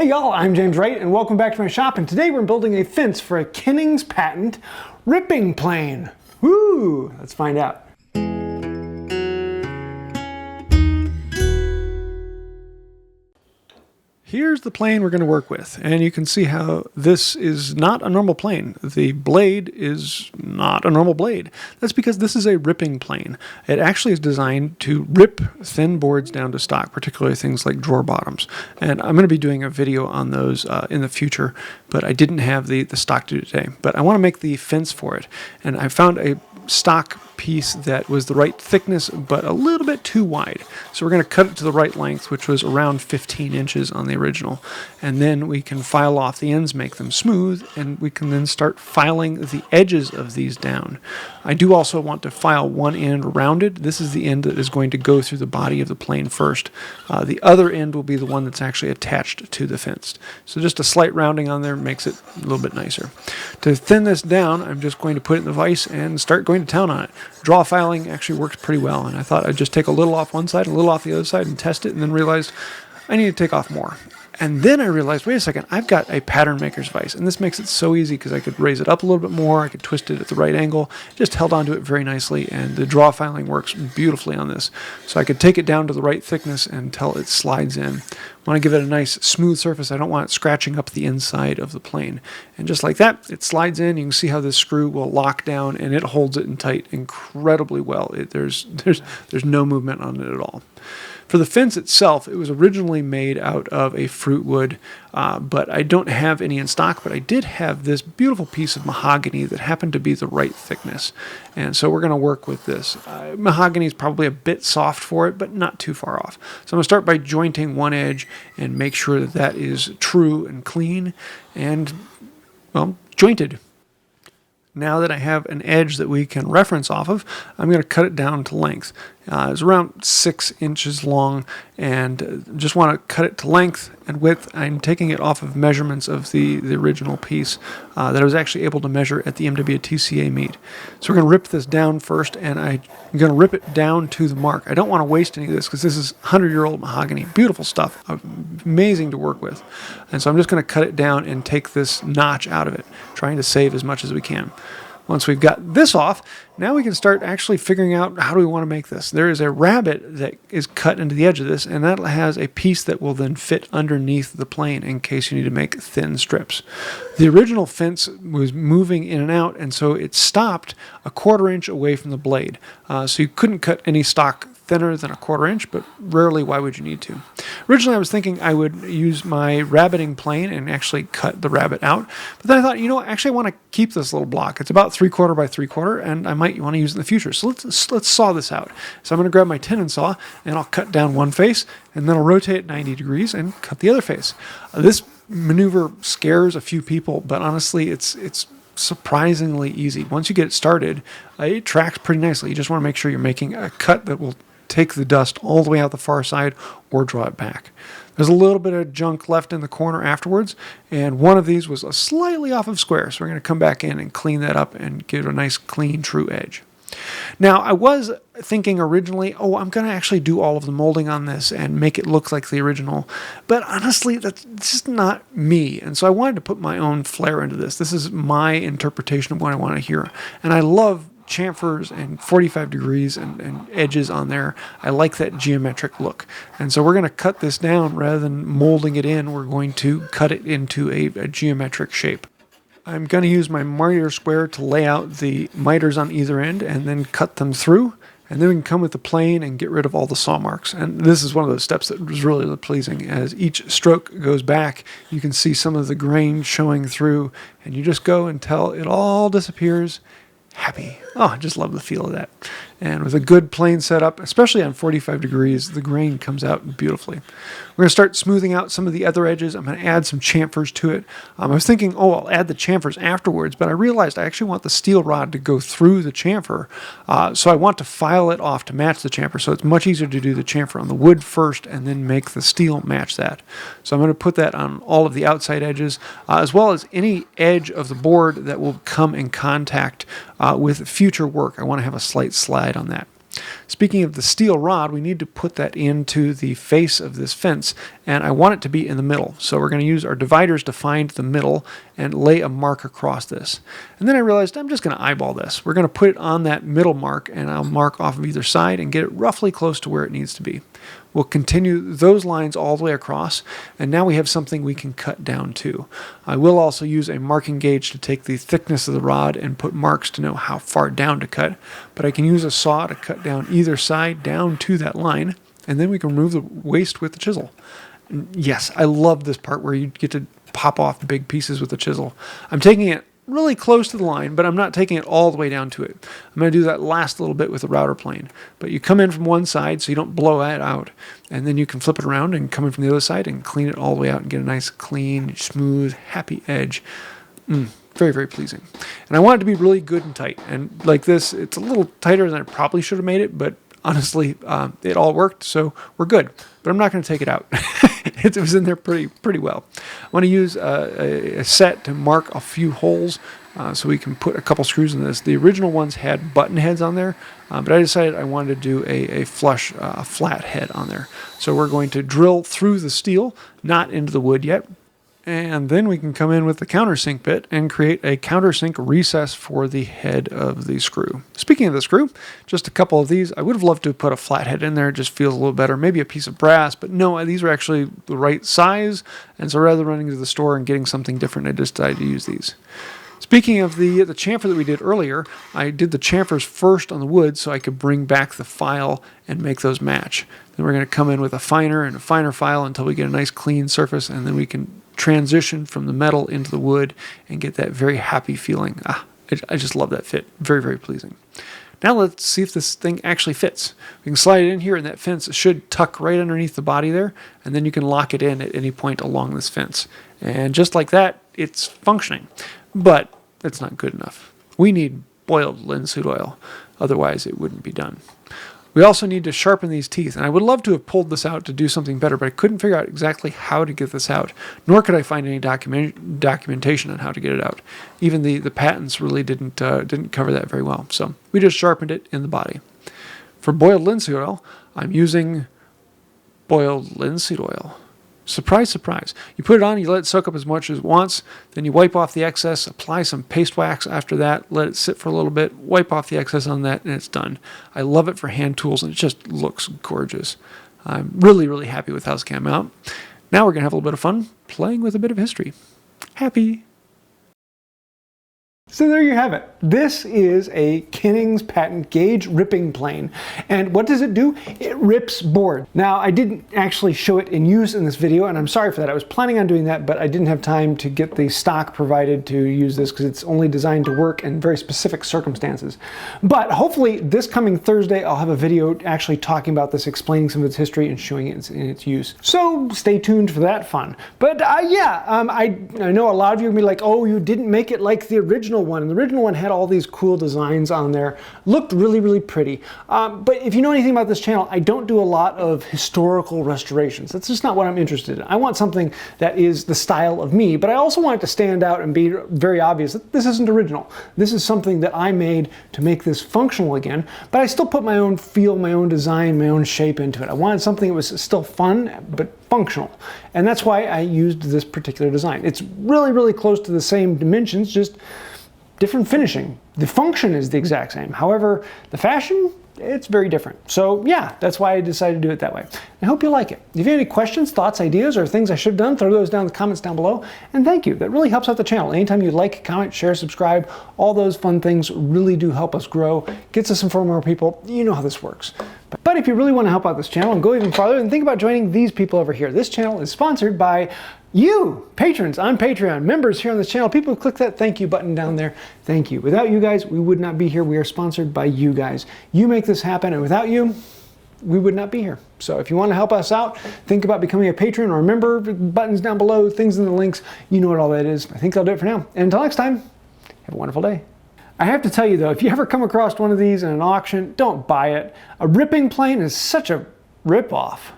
Hey y'all, I'm James Wright and welcome back to my shop, and today we're building a fence for a Kenning's patent ripping plane. Woo! Let's find out. Here's the plane we're going to work with, and you can see how this is not a normal plane. The blade is not a normal blade. That's because this is a ripping plane. It actually is designed to rip thin boards down to stock, particularly things like drawer bottoms. And I'm going to be doing a video on those in the future, but I didn't have the stock to do today. But I want to make the fence for it, and I found a stock piece that was the right thickness but a little bit too wide. So we're going to cut it to the right length, which was around 15 inches on the original. And then we can file off the ends, make them smooth, and we can then start filing the edges of these down. I do also want to file one end rounded. This is the end that is going to go through the body of the plane first. The other end will be the one that's actually attached to the fence. So just a slight rounding on there makes it a little bit nicer. To thin this down, I'm just going to put it in the vise and start going to town on it. Draw filing actually works pretty well, and I thought I'd just take a little off one side, a little off the other side, and test it, and then realized I need to take off more. And then I realized, wait a second, I've got a pattern maker's vise, and this makes it so easy because I could raise it up a little bit more, I could twist it at the right angle, just held onto it very nicely, and the draw filing works beautifully on this. So I could take it down to the right thickness until it slides in. I want to give it a nice smooth surface. I don't want it scratching up the inside of the plane. And just like that, it slides in. You can see how this screw will lock down, and it holds it in tight incredibly well. There's no movement on it at all. For the fence itself, it was originally made out of a fruit wood, but I don't have any in stock, but I did have this beautiful piece of mahogany that happened to be the right thickness. And so we're going to work with this. Mahogany is probably a bit soft for it, but not too far off. So I'm going to start by jointing one edge and make sure that that is true and clean and, well, jointed. Now that I have an edge that we can reference off of, I'm going to cut it down to length. It's around 6 inches long, and just want to cut it to length and width. I'm taking it off of measurements of the original piece that I was actually able to measure at the MWTCA meet. So we're going to rip this down first, and I'm going to rip it down to the mark. I don't want to waste any of this because this is 100-year-old mahogany. Beautiful stuff. Amazing to work with. And so I'm just going to cut it down and take this notch out of it, trying to save as much as we can. Once we've got this off, now we can start actually figuring out how do we want to make this. There is a rabbet that is cut into the edge of this, and that has a piece that will then fit underneath the plane in case you need to make thin strips. The original fence was moving in and out, and so it stopped a 1/4 inch away from the blade. So you couldn't cut any stock thinner than a 1/4 inch, but rarely, why would you need to? Originally, I was thinking I would use my rabbeting plane and actually cut the rabbet out, but then I thought, you know, actually I want to keep this little block. It's about 3/4 by 3/4, and I might want to use it in the future. So let's saw this out. So I'm going to grab my tenon saw, and I'll cut down one face, and then I'll rotate it 90 degrees and cut the other face. This maneuver scares a few people, but honestly, it's surprisingly easy. Once you get it started, it tracks pretty nicely. You just want to make sure you're making a cut that will take the dust all the way out the far side or draw it back. There's a little bit of junk left in the corner afterwards, and one of these was slightly off of square, so we're going to come back in and clean that up and give it a nice, clean, true edge. Now, I was thinking originally, I'm going to actually do all of the molding on this and make it look like the original, but honestly, that's just not me, and so I wanted to put my own flair into this. This is my interpretation of what I want to hear, and I love chamfers and 45 degrees and edges on there. I like that geometric look. And so we're going to cut this down rather than molding it in. We're going to cut it into a geometric shape. I'm going to use my miter square to lay out the miters on either end and then cut them through. And then we can come with the plane and get rid of all the saw marks. And this is one of those steps that was really pleasing. As each stroke goes back, you can see some of the grain showing through, and you just go until it all disappears. Happy. Oh, I just love the feel of that. And with a good plane setup, especially on 45 degrees, the grain comes out beautifully. We're going to start smoothing out some of the other edges. I'm going to add some chamfers to it. I was thinking, I'll add the chamfers afterwards, but I realized I actually want the steel rod to go through the chamfer. So I want to file it off to match the chamfer. So it's much easier to do the chamfer on the wood first and then make the steel match that. So I'm going to put that on all of the outside edges, as well as any edge of the board that will come in contact with future work. I want to have a slight slide on that. Speaking of the steel rod, we need to put that into the face of this fence, and I want it to be in the middle. So we're going to use our dividers to find the middle and lay a mark across this. And then I realized I'm just going to eyeball this. We're going to put it on that middle mark, and I'll mark off of either side and get it roughly close to where it needs to be. We'll continue those lines all the way across, and now we have something we can cut down to. I will also use a marking gauge to take the thickness of the rod and put marks to know how far down to cut, but I can use a saw to cut down either side down to that line, and then we can remove the waste with the chisel. And yes, I love this part where you get to pop off the big pieces with the chisel. I'm taking it really close to the line, but I'm not taking it all the way down to it. I'm going to do that last little bit with the router plane. But you come in from one side so you don't blow that out, and then you can flip it around and come in from the other side and clean it all the way out and get a nice, clean, smooth, happy edge. Very, very pleasing. And I want it to be really good and tight. And like this, it's a little tighter than I probably should have made it, but honestly, it all worked, so we're good. But I'm not going to take it out. It was in there pretty well. I want to use a set to mark a few holes so we can put a couple screws in this. The original ones had button heads on there, but I decided I wanted to do a flush, flat head on there. So we're going to drill through the steel, not into the wood yet. And then we can come in with the countersink bit and create a countersink recess for the head of the screw. Speaking of the screw, just a couple of these. I would have loved to put a flathead in there. It just feels a little better. Maybe a piece of brass, but no, these are actually the right size. And so rather than running to the store and getting something different, I decided to use these. Speaking of the chamfer that we did earlier, I did the chamfers first on the wood so I could bring back the file and make those match. Then we're going to come in with a finer and a finer file until we get a nice clean surface, and then we can transition from the metal into the wood and get that very happy feeling. I just love that fit. Very, very pleasing. Now let's see if this thing actually fits. We can slide it in here, and that fence should tuck right underneath the body there, and then you can lock it in at any point along this fence. And just like that, it's functioning. But that's not good enough. We need boiled linseed oil. Otherwise, it wouldn't be done. We also need to sharpen these teeth, and I would love to have pulled this out to do something better, but I couldn't figure out exactly how to get this out, nor could I find any documentation on how to get it out. Even the patents really didn't cover that very well, so we just sharpened it in the body. For boiled linseed oil, I'm using boiled linseed oil. Surprise, surprise. You put it on, you let it soak up as much as it wants, then you wipe off the excess, apply some paste wax after that, let it sit for a little bit, wipe off the excess on that, and it's done. I love it for hand tools, and it just looks gorgeous. I'm really, really happy with how this came out. Now we're going to have a little bit of fun playing with a bit of history. Happy. So there you have it. This is a Kenning's patent gauge ripping plane. And what does it do? It rips board. Now, I didn't actually show it in use in this video, and I'm sorry for that. I was planning on doing that, but I didn't have time to get the stock provided to use this because it's only designed to work in very specific circumstances. But hopefully this coming Thursday, I'll have a video actually talking about this, explaining some of its history and showing it in its use. So stay tuned for that fun. But I know a lot of you are going to be like, oh, you didn't make it like the original one. And the original one had all these cool designs on there. Looked really, really pretty. But if you know anything about this channel, I don't do a lot of historical restorations. That's just not what I'm interested in. I want something that is the style of me, but I also want it to stand out and be very obvious that this isn't original. This is something that I made to make this functional again, but I still put my own feel, my own design, my own shape into it. I wanted something that was still fun, but functional. And that's why I used this particular design. It's really, really close to the same dimensions, just different finishing. The function is the exact same. However, the fashion, it's very different. So yeah, that's why I decided to do it that way. I hope you like it. If you have any questions, thoughts, ideas, or things I should have done, throw those down in the comments down below. And thank you. That really helps out the channel. Anytime you like, comment, share, subscribe, all those fun things really do help us grow, gets us in front of more people. You know how this works. But if you really want to help out this channel and go even farther, then think about joining these people over here. This channel is sponsored by you, patrons on Patreon, members here on this channel, people who click that thank you button down there. Thank you. Without you guys, we would not be here. We are sponsored by you guys. You make this happen, and without you, we would not be here. So if you want to help us out, think about becoming a patron or a member. Buttons down below, things in the links. You know what all that is. I think that'll do it for now. And until next time, have a wonderful day. I have to tell you though, if you ever come across one of these in an auction, don't buy it. A ripping plane is such a rip-off.